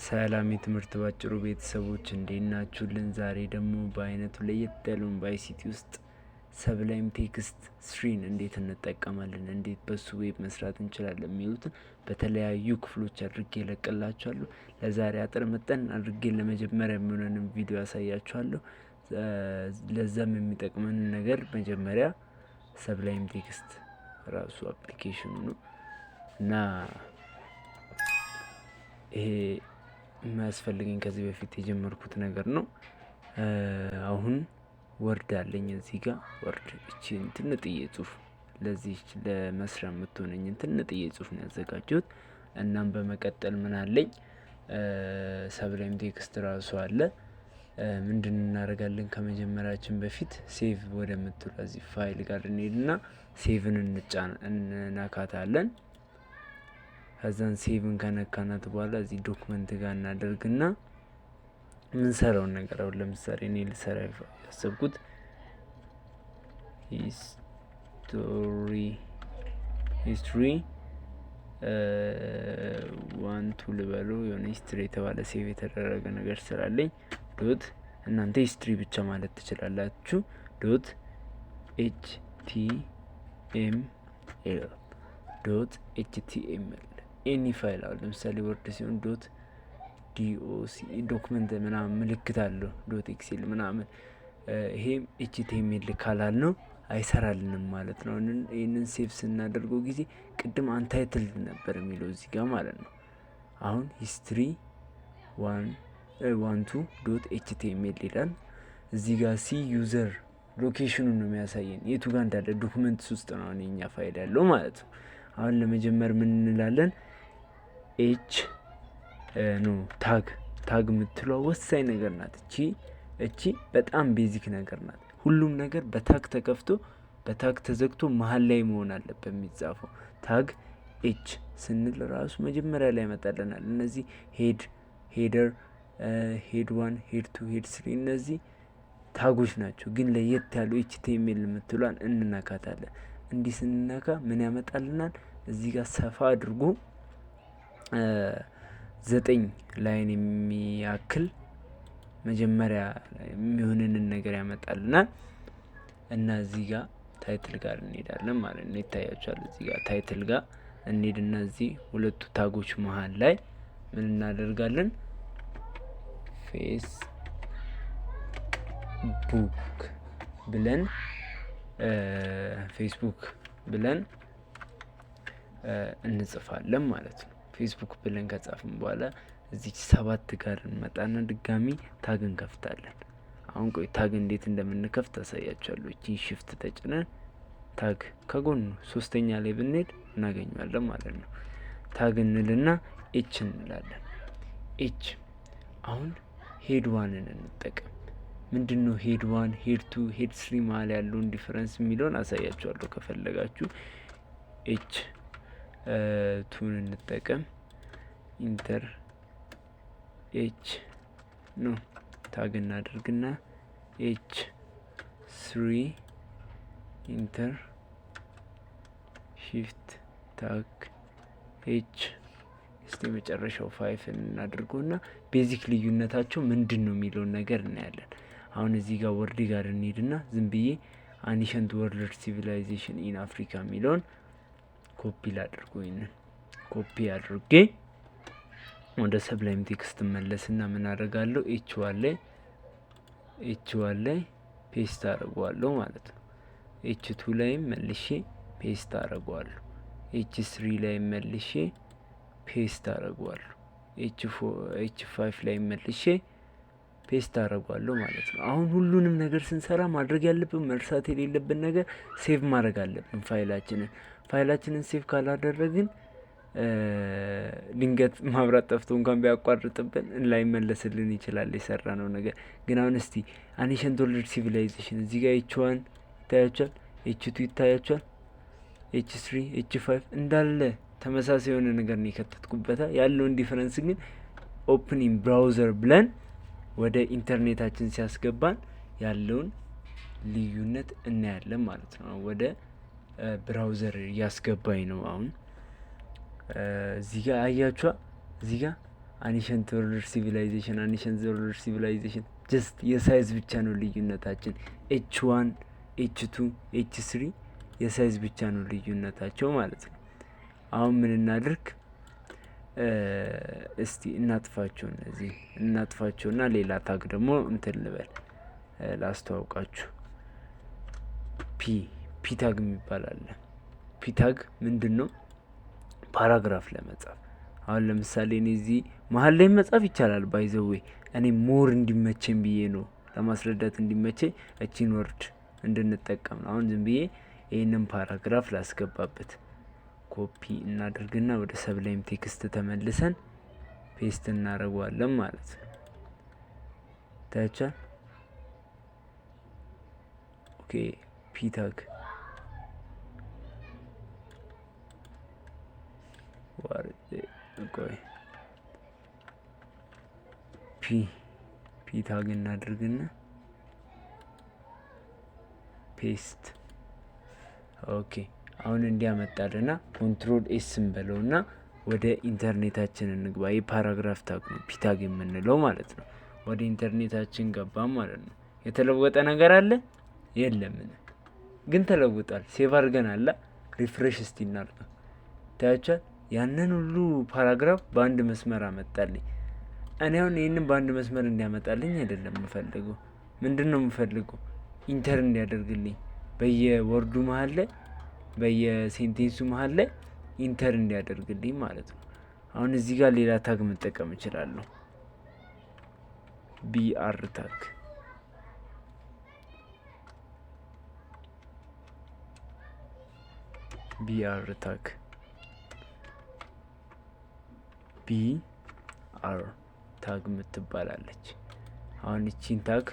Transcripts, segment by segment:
ሰላም የትምህርት ባጭሩ ቤተሰቦች እንዴት ናችሁልን? ዛሬ ደግሞ በአይነቱ ለየት ያለውን በአይሲቲ ውስጥ ሰብላይም ቴክስት 3ን እንዴት እንጠቀማለን፣ እንዴት በሱ ዌብ መስራት እንችላለን የሚሉትን በተለያዩ ክፍሎች አድርጌ እለቅላችኋለሁ። ለዛሬ አጥር መጠን አድርጌ ለመጀመሪያ የሚሆነንም ቪዲዮ ያሳያችኋለሁ። ለዛም የሚጠቅመንን ነገር መጀመሪያ ሰብላይም ቴክስት ራሱ አፕሊኬሽኑ ነው እና ይሄ የሚያስፈልገኝ ከዚህ በፊት የጀመርኩት ነገር ነው። አሁን ወርድ አለኝ እዚህ ጋር ወርድ እቺን ትንጥዬ ጽሁፍ ለዚህ ለመስሪያ የምትሆነኝ ትንጥዬ ጽሁፍ ነው ያዘጋጀሁት። እናም በመቀጠል ምን አለኝ ሰብላይም ቴክስት ራሱ አለ። ምንድን እናደርጋለን? ከመጀመራችን በፊት ሴቭ ወደምትለው እዚህ ፋይል ጋር እንሄድና ሴቭን እንነካታለን። ከዛን ሴቭን ከነካናት በኋላ እዚህ ዶክመንት ጋር እናደርግና ምንሰራውን ነገር አሁን ለምሳሌ እኔ ልሰራ ያሰብኩት ሂስትሪ 1 ልበለው የሆነ ሂስትሪ የተባለ ሴቭ የተደረገ ነገር ስላለኝ ዶት እናንተ ሂስትሪ ብቻ ማለት ትችላላችሁ። ዶት html ኤኒ ፋይል አሁን ለምሳሌ ወርድ ሲሆን ዶት ዶc ዶክመንት ምናምን ምልክት አለው ዶት ኤክሴል ምናምን ይሄም html ካላል ነው አይሰራልንም ማለት ነው። ይህንን ሴቭ ስናደርገው ጊዜ ቅድም አንታይትል ነበር የሚለው እዚህ ጋር ማለት ነው። አሁን ሂስትሪ 12.html ይላል እዚህ ጋር ሲ ዩዘር ሎኬሽኑን ነው የሚያሳየን የቱ ጋር እንዳለ ዶክመንትስ ውስጥ ነው የኛ ፋይል ያለው ማለት ነው። አሁን ለመጀመር ምን እንላለን? ታግ የምትለው ወሳኝ ነገር ናት። እቺ በጣም ቤዚክ ነገር ናት። ሁሉም ነገር በታግ ተከፍቶ በታግ ተዘግቶ መሀል ላይ መሆን አለበት የሚጻፈው። ታግ ኤች ስንል ራሱ መጀመሪያ ላይ ያመጣልናል። እነዚህ ሄደር፣ ሄድ 1፣ ሄድ 2፣ ሄድ 3 እነዚህ ታጎች ናቸው። ግን ለየት ያሉ html የምትሏን እንነካታለን። እንዲህ ስንነካ ምን ያመጣልናል? እዚህ ጋር ሰፋ አድርጎ 9 ላይን የሚያክል መጀመሪያ የሚሆንንን ነገር ያመጣልናል። እና እዚህ ጋር ታይትል ጋር እንሄዳለን ማለት ነው። ይታያችኋል። እዚህ ጋር ታይትል ጋር እንሄድና እዚህ ሁለቱ ታጎች መሀል ላይ ምን እናደርጋለን? ፌስቡክ ብለን እንጽፋለን ማለት ነው። ፌስቡክ ብለን ከጻፍን በኋላ እዚች 7 ጋር እንመጣና ድጋሚ ታግ እንከፍታለን። አሁን ቆይ ታግ እንዴት እንደምንከፍት አሳያችኋለሁ። እቺን ሽፍት ተጭነን ታግ ከጎኑ 3ኛ ላይ ብንሄድ እናገኛለን ማለት ነው። ታግ እንልና ኤች እንላለን። ኤች አሁን ሄድ 1ን እንጠቀም። ምንድነው ሄድ 1 ሄድ 2 ሄድ 3 ማለት ያለውን ዲፈረንስ የሚለውን አሳያችኋለሁ ከፈለጋችሁ። ኤች 2ን እንጠቀም። ኢንተር ኤች ነው ታግ እናደርግና ኤች 3 ኢንተር ሺፍት ታግ ኤች እስቲ መጨረሻው 5 እናድርገውና ቤዚክ ልዩነታቸው ምንድነው የሚለውን ነገር እናያለን። አሁን እዚህ ጋር ወርድ ጋር እንሄድና ዝም ብዬ አኒሸንት ወርልድ ሲቪላይዜሽን ኢን አፍሪካ የሚለውን ኮፒ ላድርገው። ይሄንን ኮፒ አድርጌ ወደ ሰብላይም ቴክስት መለስና ምን አደርጋለሁ? ኤች ዋን ላይ ፔስት አደርገዋለሁ ማለት ነው። ኤች 2 ላይ መልሼ ፔስት አደርገዋለሁ። ኤች 3 ላይ መልሼ ፔስት አደርገዋለሁ። ኤች 5 ላይ መልሼ ፔስት አደርገዋለሁ ማለት ነው። አሁን ሁሉንም ነገር ስንሰራ ማድረግ ያለብን መርሳት የሌለብን ነገር ሴቭ ማድረግ አለብን ፋይላችንን ሴቭ ካላደረግን ድንገት ማብራት ጠፍቶ እንኳን ቢያቋርጥብን ላይመለስልን ይችላል የሰራነው ነገር። ግን አሁን እስቲ አኒሸንት ወርልድ ሲቪላይዜሽን እዚህ ጋር ኤች1 ይታያችኋል፣ ኤች2 ይታያችኋል፣ ኤች3 ኤች5 እንዳለ ተመሳሳይ የሆነ ነገር ነው የከተትኩበታ። ያለውን ዲፈረንስ ግን ኦፕኒንግ ብራውዘር ብለን ወደ ኢንተርኔታችን ሲያስገባን ያለውን ልዩነት እናያለን ማለት ነው። ወደ ብራውዘር እያስገባኝ ነው አሁን። እዚህ ጋር አያችኋ፣ እዚህ ጋር አኒሸንት ወርልድ ሲቪላይዜሽን አኒሸንት ወርልድ ሲቪላይዜሽን ጀስት የሳይዝ ብቻ ነው ልዩነታችን። ኤች1 ኤች2 ኤች3 የሳይዝ ብቻ ነው ልዩነታቸው ማለት ነው። አሁን ምን እናድርግ እስቲ እናጥፋቸው፣ እነዚህ እናጥፋቸውና ሌላ ታግ ደግሞ እንትን ልበል ላስተዋውቃችሁ። ፒ ታግ የሚባል አለ። ፒ ታግ ምንድን ነው? ፓራግራፍ ለመጻፍ አሁን ለምሳሌ እኔ እዚህ መሀል ላይ መጻፍ ይቻላል። ባይዘዌ እኔ ሞር እንዲመቸኝ ብዬ ነው ለማስረዳት እንዲመቸኝ እቺን ወርድ እንድንጠቀም ነው። አሁን ዝም ብዬ ይህንን ፓራግራፍ ላስገባበት ኮፒ እናደርግና ወደ ሰብላይም ቴክስት ተመልሰን ፔስት እናደርገዋለን ማለት ነው። ታቻ ኦኬ ፒ ታግ ቆይ ፒ ታግ እናድርግና ፔስት። ኦኬ አሁን እንዲያመጣልና ኮንትሮል ኤስ እንበለውና ወደ ኢንተርኔታችን እንግባ። የፓራግራፍ ታግ ነው ፒ ታግ የምንለው ማለት ነው። ወደ ኢንተርኔታችን ገባም ማለት ነው። የተለወጠ ነገር አለ የለም? ግን ተለውጧል። ሴቭ አድርገናል። ሪፍሬሽ እስቲ እናድርግ። ታያችኋል። ያንን ሁሉ ፓራግራፍ በአንድ መስመር አመጣልኝ። እኔ አሁን ይህንን በአንድ መስመር እንዲያመጣልኝ አይደለም የምፈልገው። ምንድን ነው የምፈልገው? ኢንተር እንዲያደርግልኝ በየወርዱ መሀል ላይ በየሴንቴንሱ መሀል ላይ ኢንተር እንዲያደርግልኝ ማለት ነው። አሁን እዚህ ጋር ሌላ ታግ መጠቀም እችላለሁ። ቢአር ታግ ቢአር ታግ ምትባላለች። አሁን እቺን ታግ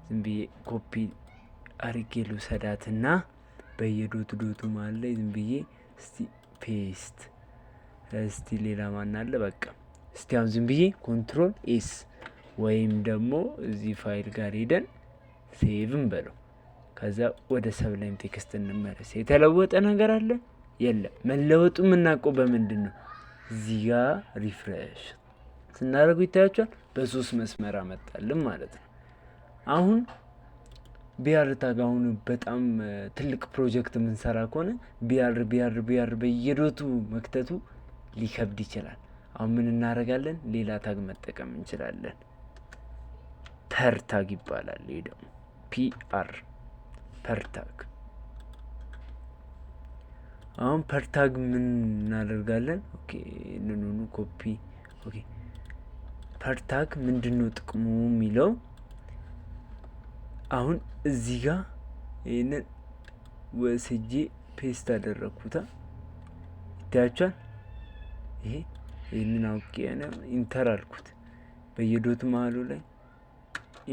ዝም ብዬ ኮፒ አርጌ ልውሰዳትና በየዶቱ መሀል ላይ ዝም ብዬ እስቲ ፔስት። እስቲ ሌላ ማን አለ? በቃ እስቲ አሁን ዝም ብዬ ኮንትሮል ኤስ ወይም ደግሞ እዚህ ፋይል ጋር ሄደን ሴቭን በለው። ከዛ ወደ ሰብላይም ቴክስት እንመለስ። የተለወጠ ነገር አለ የለም? መለወጡ የምናውቀው በምንድን ነው? እዚህ ጋር ሪፍሬሽ ስናደርጉ ይታያቸዋል። በ3 መስመር አመጣልን ማለት ነው። አሁን ቢአር ታግ አሁን በጣም ትልቅ ፕሮጀክት የምንሰራ ከሆነ ቢአር በየዶቱ መክተቱ ሊከብድ ይችላል። አሁን ምን እናደርጋለን? ሌላ ታግ መጠቀም እንችላለን። ፐር ታግ ይባላል። ይሄ ደግሞ ፒአር ፐር ታግ። አሁን ፐር ታግ ምን እናደርጋለን? ኦኬ ንኑኑ ኮፒ። ኦኬ ፐር ታግ ምንድነው ጥቅሙ የሚለው አሁን እዚህ ጋር ይሄንን ወስጄ ፔስት አደረኩታ። ይታያችኋል። ይሄንን አውቄ ኢንተር አልኩት። በየዶቱ መሀሉ ላይ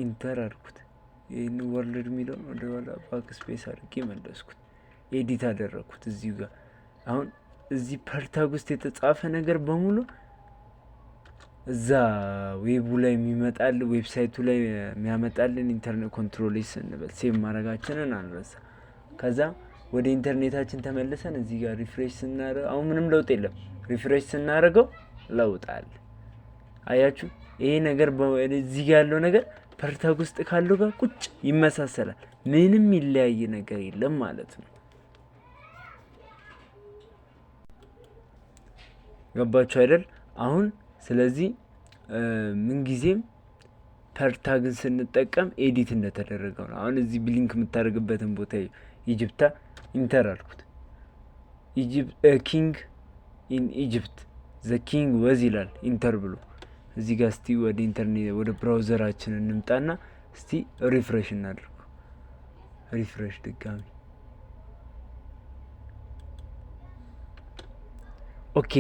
ኢንተር አልኩት። ይሄን ወርልድ የሚለውን ወደ ኋላ ባክ ስፔስ አድርጌ መለስኩት። ኤዲት አደረኩት እዚህ ጋር። አሁን እዚህ ፐር ታግ ውስጥ የተጻፈ ነገር በሙሉ እዛ ዌቡ ላይ የሚመጣል ዌብሳይቱ ላይ የሚያመጣልን ኢንተርኔት ኮንትሮል ስንበል ሴቭ ማድረጋችንን አንረሳ። ከዛ ወደ ኢንተርኔታችን ተመልሰን እዚህ ጋር ሪፍሬሽ ስናደርግ አሁን ምንም ለውጥ የለም። ሪፍሬሽ ስናደርገው ለውጥ አለ። አያችሁ? ይሄ ነገር እዚህ ጋር ያለው ነገር ፐር ታግ ውስጥ ካለው ጋር ቁጭ ይመሳሰላል። ምንም ይለያይ ነገር የለም ማለት ነው። ገባችሁ አይደል? አሁን ስለዚህ ምንጊዜም ፐር ታግን ስንጠቀም ኤዲት እንደተደረገው ነው። አሁን እዚህ ብሊንክ የምታደርግበትን ቦታ ኢጅፕታ ኢንተር አልኩት። ኪንግ ኢን ኢጅፕት ዘ ኪንግ ወዝ ይላል ኢንተር ብሎ እዚህ ጋር። እስቲ ወደ ኢንተርኔት ወደ ብራውዘራችን እንምጣና እስቲ ሪፍሬሽ እናድርጉ። ሪፍሬሽ ድጋሚ ኦኬ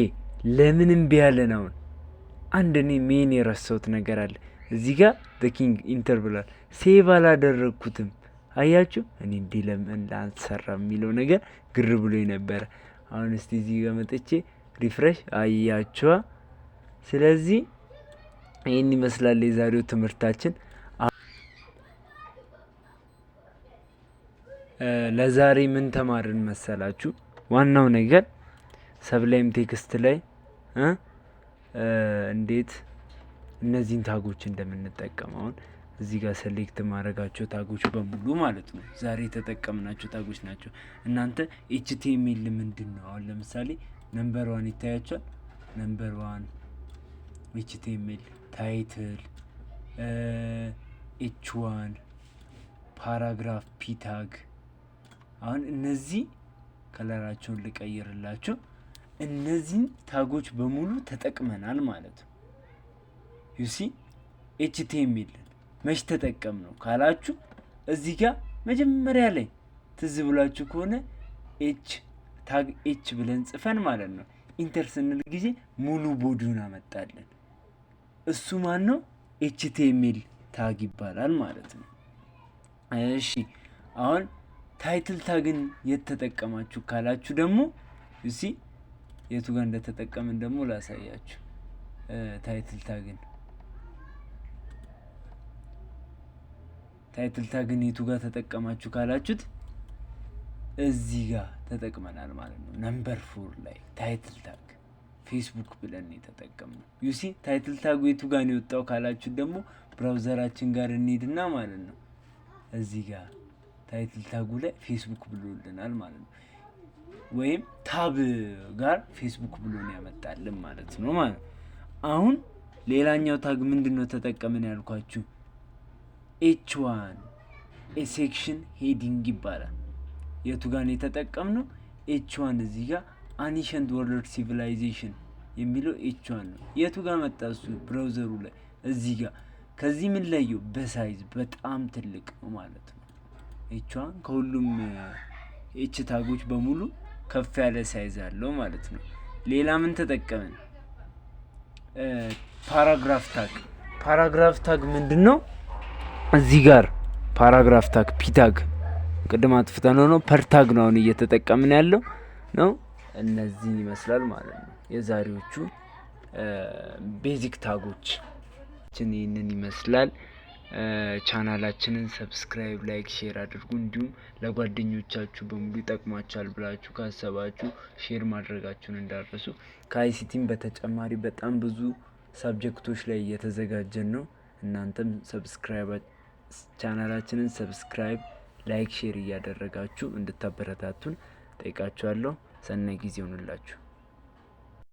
ለምን እምቢ አለን? አሁን አንድ እኔ ሜን የረሳሁት ነገር አለ። እዚህ ጋር ዘ ኪንግ ኢንተር ብሏል። ሴቭ አላደረግኩትም። አያችሁ እኔ እንዴ ለምን ላልሰራ የሚለው ነገር ግር ብሎኝ ነበረ። አሁን እስቲ እዚህ ጋር መጥቼ ሪፍሬሽ አያችኋ። ስለዚህ ይህን ይመስላል የዛሬው ትምህርታችን። ለዛሬ ምን ተማርን መሰላችሁ? ዋናው ነገር ሰብላይም ቴክስት ላይ እንዴት እነዚህን ታጎች እንደምንጠቀም አሁን እዚህ ጋር ሴሌክት ማድረጋቸው ታጎች በሙሉ ማለት ነው ዛሬ የተጠቀምናቸው ታጎች ናቸው። እናንተ ኤችቲኤምኤል ምንድን ነው? አሁን ለምሳሌ ነምበር 1 ይታያቸዋል። ነምበር 1 ኤችቲኤምኤል ታይትል ኤች1 ፓራግራፍ ፒ ታግ። አሁን እነዚህ ከለራቸውን ልቀይርላችሁ። እነዚህን ታጎች በሙሉ ተጠቅመናል ማለት ነው። ዩሲ ኤችቲኤምኤል መች ተጠቀም ነው ካላችሁ እዚህ ጋር መጀመሪያ ላይ ትዝ ብላችሁ ከሆነ ታግ ኤች ብለን ጽፈን ማለት ነው ኢንተር ስንል ጊዜ ሙሉ ቦዲውን አመጣለን። እሱ ማን ነው? ኤችቲኤምኤል ታግ ይባላል ማለት ነው። እሺ አሁን ታይትል ታግን የት ተጠቀማችሁ ካላችሁ ደግሞ እሺ የቱ ጋር እንደተጠቀምን ደግሞ ላሳያችሁ። ታይትል ታግን የቱ ጋር ተጠቀማችሁ ካላችሁት እዚህ ጋር ተጠቅመናል ማለት ነው። ነምበር 4 ላይ ታይትል ታግ ፌስቡክ ብለን የተጠቀምነው። ዩሲ ታይትል ታጉ የቱ ጋር ነው የወጣው ካላችሁት ደግሞ ብራውዘራችን ጋር እንሄድና ማለት ነው እዚህ ጋር ታይትል ታጉ ላይ ፌስቡክ ብሎልናል ማለት ነው። ወይም ታብ ጋር ፌስቡክ ብሎ ነው ያመጣልን ማለት ነው ማለት። አሁን ሌላኛው ታግ ምንድነው ተጠቀምን ያልኳችሁ? ኤች1 ሴክሽን ሄዲንግ ይባላል። የቱ ጋር ነው የተጠቀምነው? ኤች1 እዚህ ጋር አኒሸንት ወርልድ ሲቪላይዜሽን የሚለው ኤች1 ነው። የቱ ጋር መጣ እሱ? ብራውዘሩ ላይ እዚህ ጋር። ከዚህ ምን ለየው? በሳይዝ በጣም ትልቅ ነው ማለት ነው። ኤች1 ከሁሉም ኤች ታጎች በሙሉ ከፍ ያለ ሳይዝ አለው ማለት ነው። ሌላ ምን ተጠቀምን? ፓራግራፍ ታግ ምንድነው? እዚህ ጋር ፓራግራፍ ታግ ፒ ታግ ቅድም አጥፍተነው ነው ፐርታግ ነው አሁን እየተጠቀምን ያለው ነው። እነዚህን ይመስላል ማለት ነው የዛሬዎቹ ቤዚክ ታጎች። ይህንን ይመስላል። ቻናላችንን ሰብስክራይብ፣ ላይክ፣ ሼር አድርጉ። እንዲሁም ለጓደኞቻችሁ በሙሉ ይጠቅማችኋል ብላችሁ ካሰባችሁ ሼር ማድረጋችሁን እንዳትረሱ። ከአይሲቲም በተጨማሪ በጣም ብዙ ሳብጀክቶች ላይ እየተዘጋጀን ነው። እናንተም ቻናላችንን ሰብስክራይብ፣ ላይክ፣ ሼር እያደረጋችሁ እንድታበረታቱን ጠይቃችኋለሁ። ሰናይ ጊዜ ይሁንላችሁ።